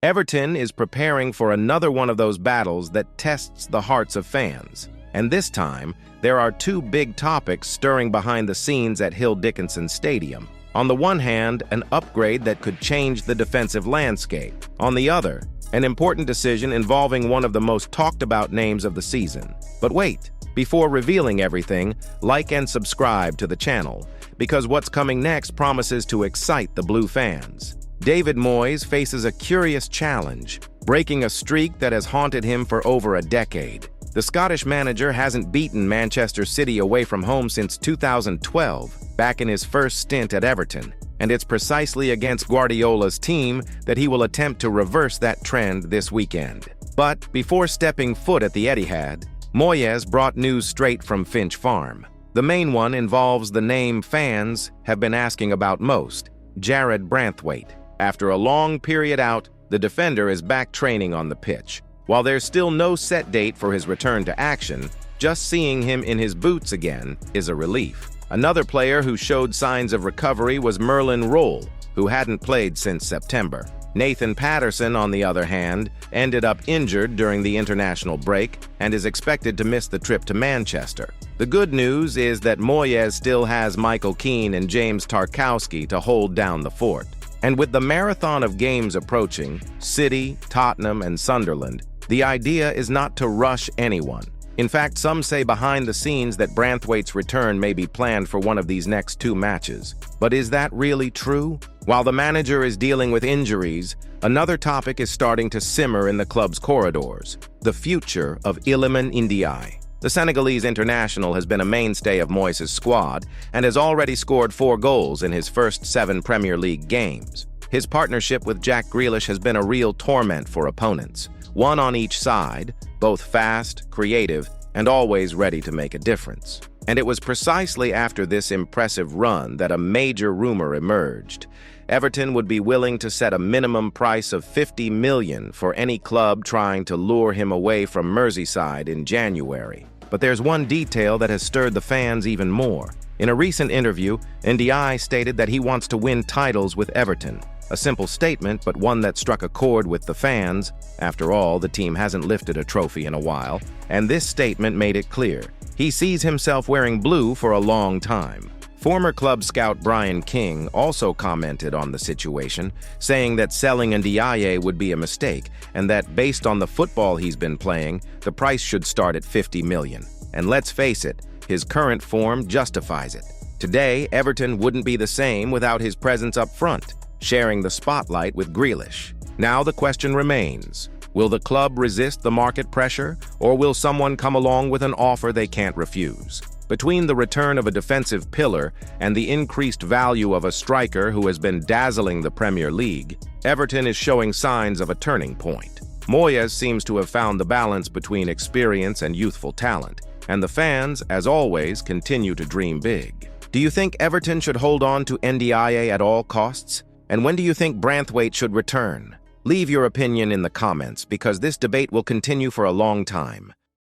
Everton is preparing for another one of those battles that tests the hearts of fans. And this time, there are two big topics stirring behind the scenes at Goodison Stadium. On the one hand, an upgrade that could change the defensive landscape. On the other, an important decision involving one of the most talked about names of the season. But wait, before revealing everything, like and subscribe to the channel, because what's coming next promises to excite the Blue fans. David Moyes faces a curious challenge, breaking a streak that has haunted him for over a decade. The Scottish manager hasn't beaten Manchester City away from home since 2012, back in his first stint at Everton, and it's precisely against Guardiola's team that he will attempt to reverse that trend this weekend. But before stepping foot at the Etihad, Moyes brought news straight from Finch Farm. The main one involves the name fans have been asking about most, Jarrad Branthwaite. After a long period out, the defender is back training on the pitch. While there's still no set date for his return to action, just seeing him in his boots again is a relief. Another player who showed signs of recovery was Merlin Roll, who hadn't played since September. Nathan Patterson, on the other hand, ended up injured during the international break and is expected to miss the trip to Manchester. The good news is that Moyes still has Michael Keane and James Tarkowski to hold down the fort. And with the marathon of games approaching, City, Tottenham, and Sunderland, the idea is not to rush anyone. In fact, some say behind the scenes that Branthwaite's return may be planned for one of these next two matches. But is that really true? While the manager is dealing with injuries, another topic is starting to simmer in the club's corridors: the future of Iliman Ndiaye. The Senegalese international has been a mainstay of Moyes' squad and has already scored 4 goals in his first 7 Premier League games. His partnership with Jack Grealish has been a real torment for opponents. One on each side, both fast, creative, and always ready to make a difference. And it was precisely after this impressive run that a major rumor emerged. Everton would be willing to set a minimum price of $50 million for any club trying to lure him away from Merseyside in January. But there's one detail that has stirred the fans even more. In a recent interview, Ndiaye stated that he wants to win titles with Everton. A simple statement, but one that struck a chord with the fans. After all, the team hasn't lifted a trophy in a while, and this statement made it clear. He sees himself wearing blue for a long time. Former club scout Brian King also commented on the situation, saying that selling Ndiaye would be a mistake, and that based on the football he's been playing, the price should start at $50 million. And let's face it, his current form justifies it. Today, Everton wouldn't be the same without his presence up front, sharing the spotlight with Grealish. Now the question remains, will the club resist the market pressure, or will someone come along with an offer they can't refuse? Between the return of a defensive pillar and the increased value of a striker who has been dazzling the Premier League, Everton is showing signs of a turning point. Moyes seems to have found the balance between experience and youthful talent, and the fans, as always, continue to dream big. Do you think Everton should hold on to Ndiaye at all costs? And when do you think Branthwaite should return? Leave your opinion in the comments, because this debate will continue for a long time.